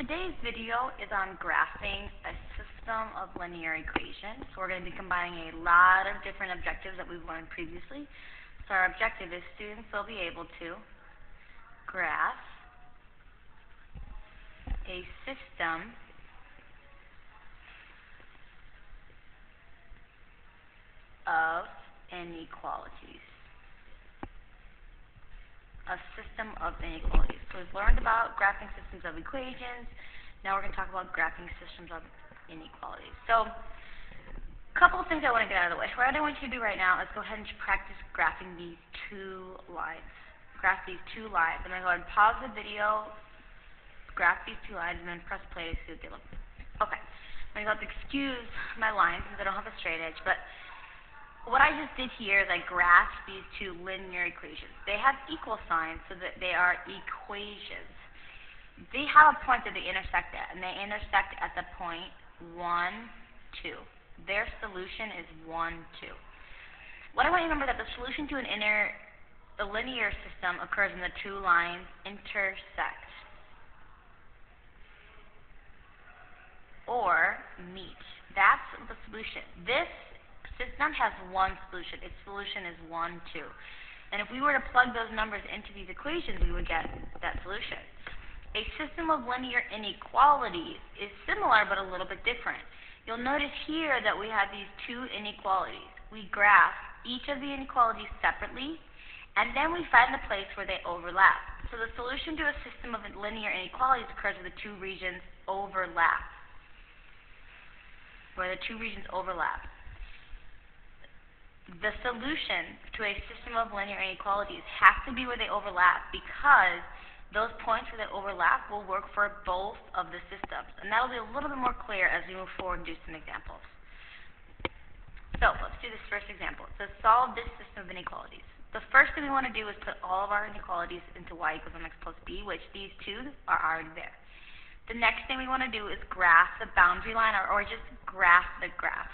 today's video is on graphing a system of linear equations. So we're going to be combining a lot of different objectives that we've learned previously. So our objective is students will be able to graph a system of inequalities. A system of inequalities. So we've learned about graphing systems of equations. Now we're going to talk about graphing systems of inequalities. So a couple of things I want to get out of the way. What I want you to do right now is go ahead and practice graphing these two lines. Graph these two lines. I'm going to go ahead and pause the video, graph these two lines, and then press play to see what they look like. Okay. I'm going to have to excuse my lines since I don't have a straight edge, but what I just did here is I graphed these two linear equations. They have equal signs so that they are equations. They have a point that they intersect at, and they intersect at the point 1, 2. Their solution is 1, 2. What I want you to remember is that the solution to a linear system occurs when the two lines intersect or meet. That's the solution. This system has one solution. Its solution is 1, 2. And if we were to plug those numbers into these equations, we would get that solution. A system of linear inequalities is similar but a little bit different. You'll notice here that we have these two inequalities. We graph each of the inequalities separately, and then we find the place where they overlap. So the solution to a system of linear inequalities occurs where the two regions overlap. Where the two regions overlap. The solution to a system of linear inequalities has to be where they overlap, because those points where they overlap will work for both of the systems. And that will be a little bit more clear as we move forward and do some examples. So let's do this first example. So solve this system of inequalities. The first thing we want to do is put all of our inequalities into y equals mx plus b, which these two are already there. The next thing we want to do is graph the boundary line, or just graph the graph.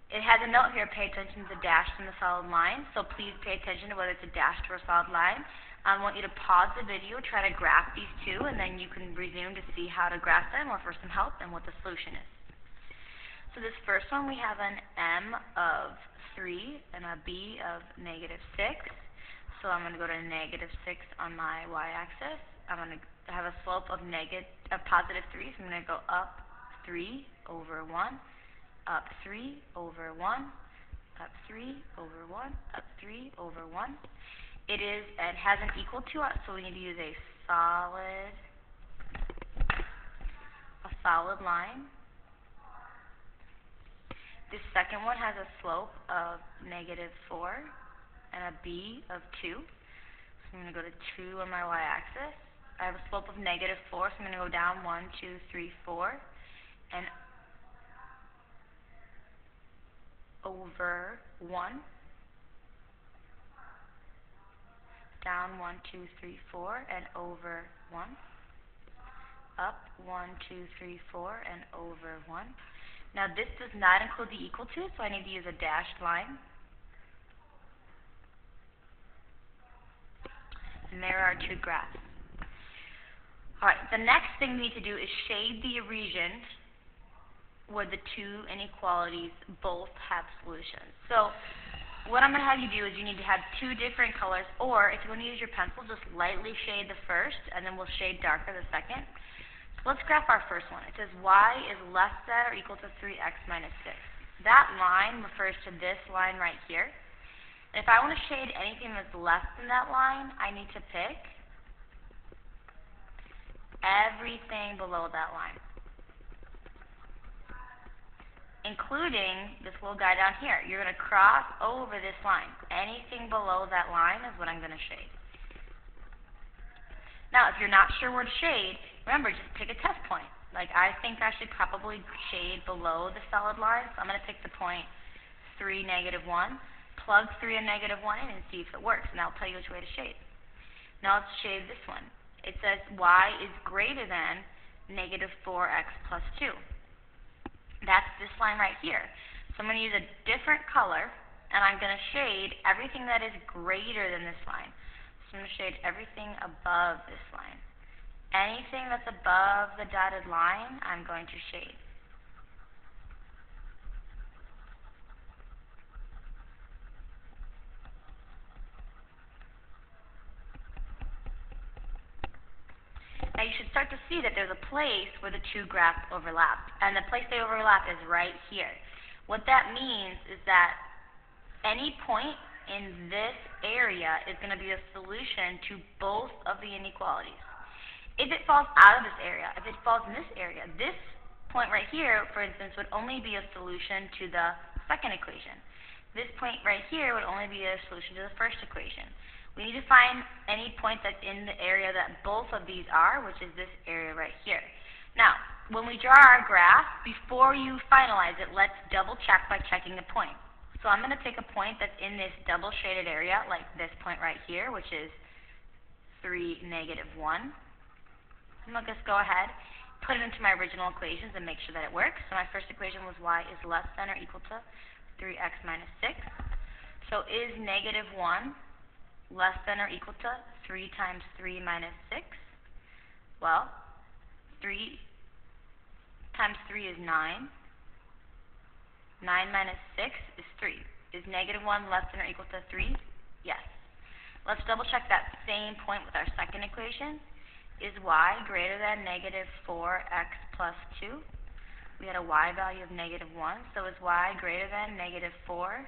It has a note here, pay attention to the dashed and the solid line, so please pay attention to whether it's a dashed or a solid line. I want you to pause the video, try to graph these two, and then you can resume to see how to graph them or for some help and what the solution is. So this first one, we have an m of 3 and a b of negative 6. So I'm going to go to negative 6 on my y-axis. I'm going to have a slope of positive 3, so I'm going to go up 3 over 1. Up 3 over 1, up 3 over 1, up 3 over 1. It has an equal to us, so we need to use a solid line. This second one has a slope of negative 4 and a b of 2. So I'm going to go to 2 on my y-axis. I have a slope of negative 4, so I'm going to go down 1, 2, 3, 4, and over 1, down 1, 2, 3, 4, and over 1, up 1, 2, 3, 4, and over 1. Now this does not include the equal to, so I need to use a dashed line. And there are two graphs. Alright, the next thing we need to do is shade the region where the two inequalities both have solutions. So what I'm going to have you do is you need to have two different colors, or if you want to use your pencil, just lightly shade the first, and then we'll shade darker the second. So let's graph our first one. It says y is less than or equal to 3x minus 6. That line refers to this line right here. And if I want to shade anything that's less than that line, I need to pick everything below that line, including this little guy down here. You're going to cross over this line. Anything below that line is what I'm going to shade. Now, if you're not sure where to shade, remember, just pick a test point. Like, I think I should probably shade below the solid line, so I'm going to pick the point 3, negative 1. Plug 3 and negative 1 in and see if it works, and that'll tell you which way to shade. Now let's shade this one. It says y is greater than negative 4x plus 2. That's this line right here. So I'm going to use a different color, and I'm going to shade everything that is greater than this line. So I'm going to shade everything above this line. Anything that's above the dotted line, I'm going to shade. Now you should start to see that there's a place where the two graphs overlap, and the place they overlap is right here. What that means is that any point in this area is going to be a solution to both of the inequalities. If it falls out of this area, if it falls in this area, this point right here, for instance, would only be a solution to the second equation. This point right here would only be a solution to the first equation. We need to find any point that's in the area that both of these are, which is this area right here. Now, when we draw our graph, before you finalize it, let's double check by checking the point. So I'm going to take a point that's in this double shaded area, like this point right here, which is 3, negative 1. I'm going to just go ahead, put it into my original equations and make sure that it works. So my first equation was y is less than or equal to 3x minus 6. So is negative 1 less than or equal to 3 times 3 minus 6? Well, 3 times 3 is 9. 9 minus 6 is 3. Is negative 1 less than or equal to 3? Yes. Let's double check that same point with our second equation. Is y greater than negative 4x plus 2? We had a y value of negative 1, so is y greater than negative 4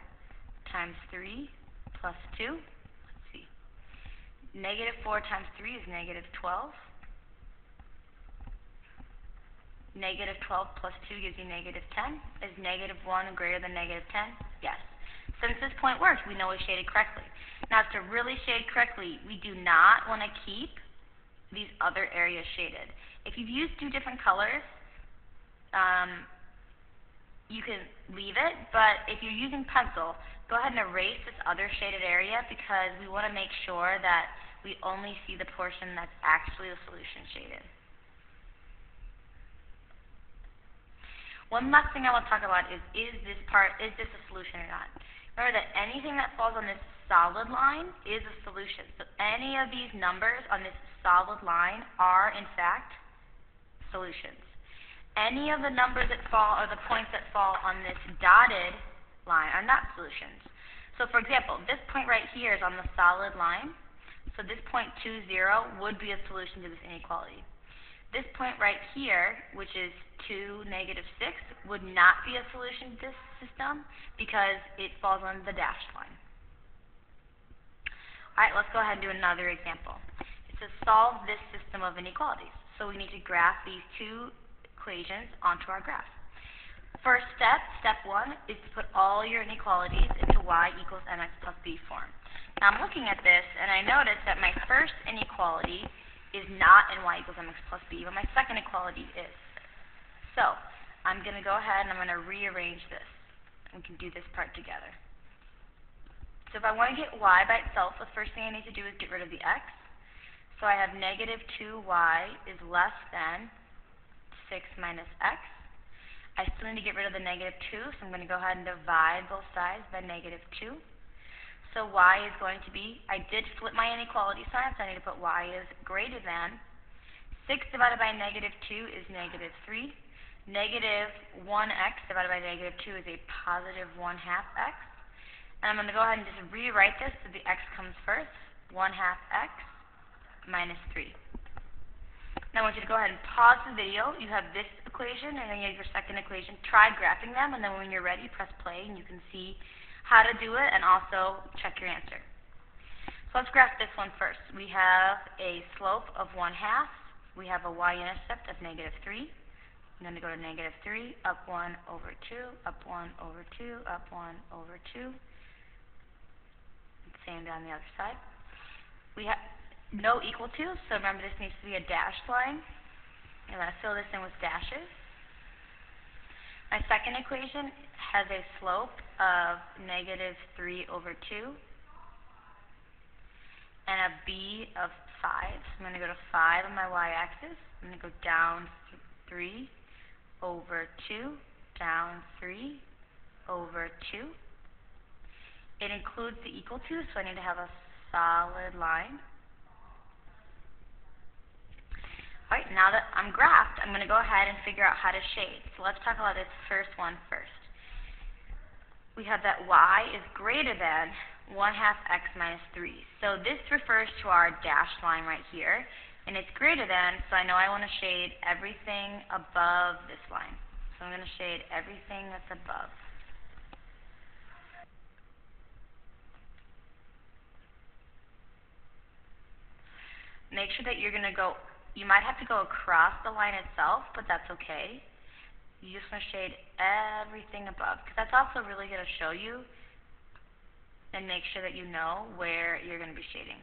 times 3 plus 2? Let's see. Negative 4 times 3 is negative 12. Negative 12 plus 2 gives you negative 10. Is negative 1 greater than negative 10? Yes. Since this point works, we know we shaded correctly. Now, to really shade correctly, we do not want to keep these other areas shaded. If you've used two different colors, you can leave it, but if you're using pencil, go ahead and erase this other shaded area because we want to make sure that we only see the portion that's actually the solution shaded. One last thing I want to talk about is this a solution or not? Remember that anything that falls on this solid line is a solution. So any of these numbers on this solid line are, in fact, solutions. Any of the numbers that fall, or the points that fall on this dotted line, are not solutions. So, for example, this point right here is on the solid line. So this point 2, 0 would be a solution to this inequality. This point right here, which is 2, negative 6, would not be a solution to this system because it falls on the dashed line. Alright, let's go ahead and do another example. It says solve this system of inequalities. So we need to graph these two equations onto our graph. First step, step 1, is to put all your inequalities into y equals mx plus b form. Now I'm looking at this and I notice that my first inequality is not in y equals mx plus b, but my second equality is. So I'm going to go ahead and I'm going to rearrange this. We can do this part together. So if I want to get y by itself, the first thing I need to do is get rid of the x. So I have negative 2y is less than 6 minus x. I still need to get rid of the negative 2, so I'm going to go ahead and divide both sides by negative 2. So y is going to be, I did flip my inequality sign, so I need to put y is greater than. 6 divided by negative 2 is negative 3. Negative 1x divided by negative 2 is a positive 1/2 x. And I'm going to go ahead and just rewrite this so the x comes first. 1/2 x minus 3. Now I want you to go ahead and pause the video. You have this equation and then you have your second equation. Try graphing them, and then when you're ready, press play and you can see how to do it and also check your answer. So let's graph this one first. We have a slope of 1/2. We have a y-intercept of negative 3. I'm going to go to negative 3, up 1 over 2, up 1 over 2, up 1 over 2. Same down the other side. We have no equal to, so remember this needs to be a dashed line. I'm going to fill this in with dashes. My second equation has a slope of negative 3 over 2 and a b of 5. So I'm going to go to 5 on my y-axis. I'm going to go down 3 over 2, down 3 over 2. It includes the equal to, so I need to have a solid line. now that I'm graphed, I'm going to go ahead and figure out how to shade. So let's talk about this first one first. We have that y is greater than 1/2 x minus 3. So this refers to our dashed line right here, and it's greater than, so I know I want to shade everything above this line. So I'm going to shade everything that's above. Make sure that you're going to go, you might have to go across the line itself, but that's okay. You just want to shade everything above, because that's also really going to show you and make sure that you know where you're going to be shading.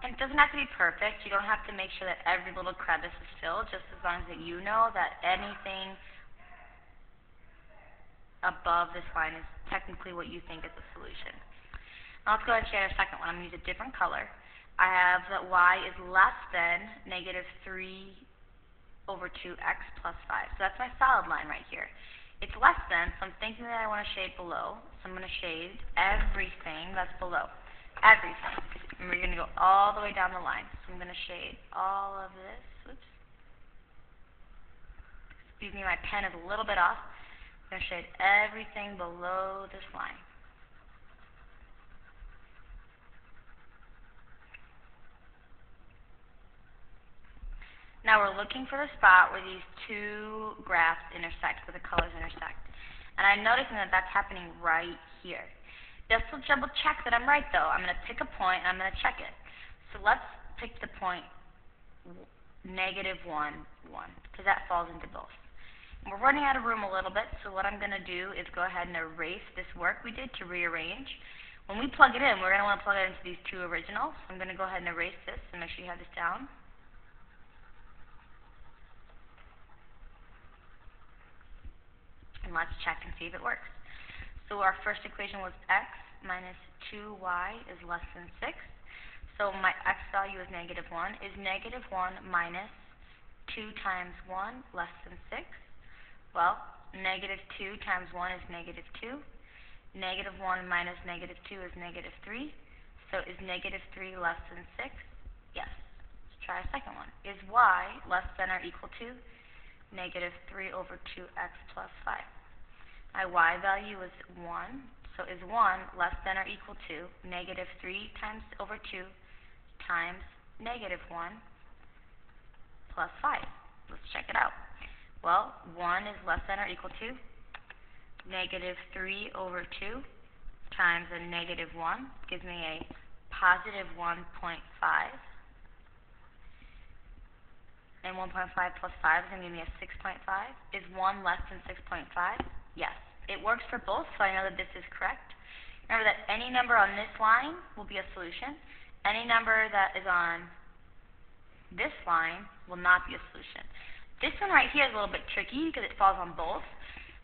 And it doesn't have to be perfect. You don't have to make sure that every little crevice is filled, just as long as that you know that anything above this line is technically what you think is the solution. Now let's go ahead and shade our second one. I'm going to use a different color. I have that y is less than -3/2x plus 5. So that's my solid line right here. It's less than, so I'm thinking that I want to shade below. So I'm going to shade everything that's below. Everything. And we're going to go all the way down the line. So I'm going to shade all of this. Oops. Excuse me, my pen is a little bit off. I'm going to shade everything below this line. Now we're looking for the spot where these two graphs intersect, where the colors intersect. And I'm noticing that that's happening right here. Just to double check that I'm right though, I'm going to pick a point and I'm going to check it. So let's pick the point -1, 1, because that falls into both. We're running out of room a little bit, so what I'm going to do is go ahead and erase this work we did to rearrange. When we plug it in, we're going to want to plug it into these two originals. So I'm going to go ahead and erase this and make sure you have this down. And let's check and see if it works. So our first equation was x minus 2y is less than 6. So my x value is -1. Is -1 minus 2 times 1 less than 6? Well, -2 times 1 is -2. -1 minus -2 is -3. So is -3 less than 6? Yes. Let's try a second one. Is y less than or equal to -3/2x plus 5? My y value is 1. So is 1 less than or equal to -3 times over 2 times -1 plus 5? Let's check it out. Well, 1 is less than or equal to -3/2 times a -1 gives me a positive 1.5. And 1.5 plus 5 is going to give me a 6.5. Is 1 less than 6.5? Yes. It works for both, so I know that this is correct. Remember that any number on this line will be a solution. Any number that is on this line will not be a solution. This one right here is a little bit tricky because it falls on both.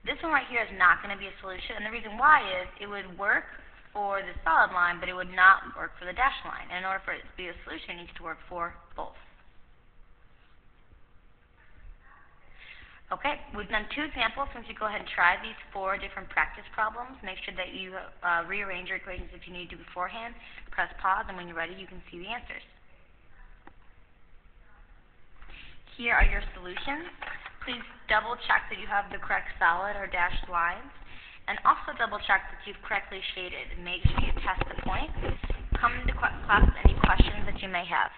This one right here is not going to be a solution, and the reason why is it would work for the solid line, but it would not work for the dashed line. And in order for it to be a solution, it needs to work for both. Okay, we've done 2 examples. Since you go ahead and try these 4 different practice problems, make sure that you rearrange your equations if you need to beforehand. Press pause, and when you're ready, you can see the answers. Here are your solutions. Please double check that you have the correct solid or dashed lines, and also double check that you've correctly shaded. Make sure you test the points. Come to class with any questions that you may have.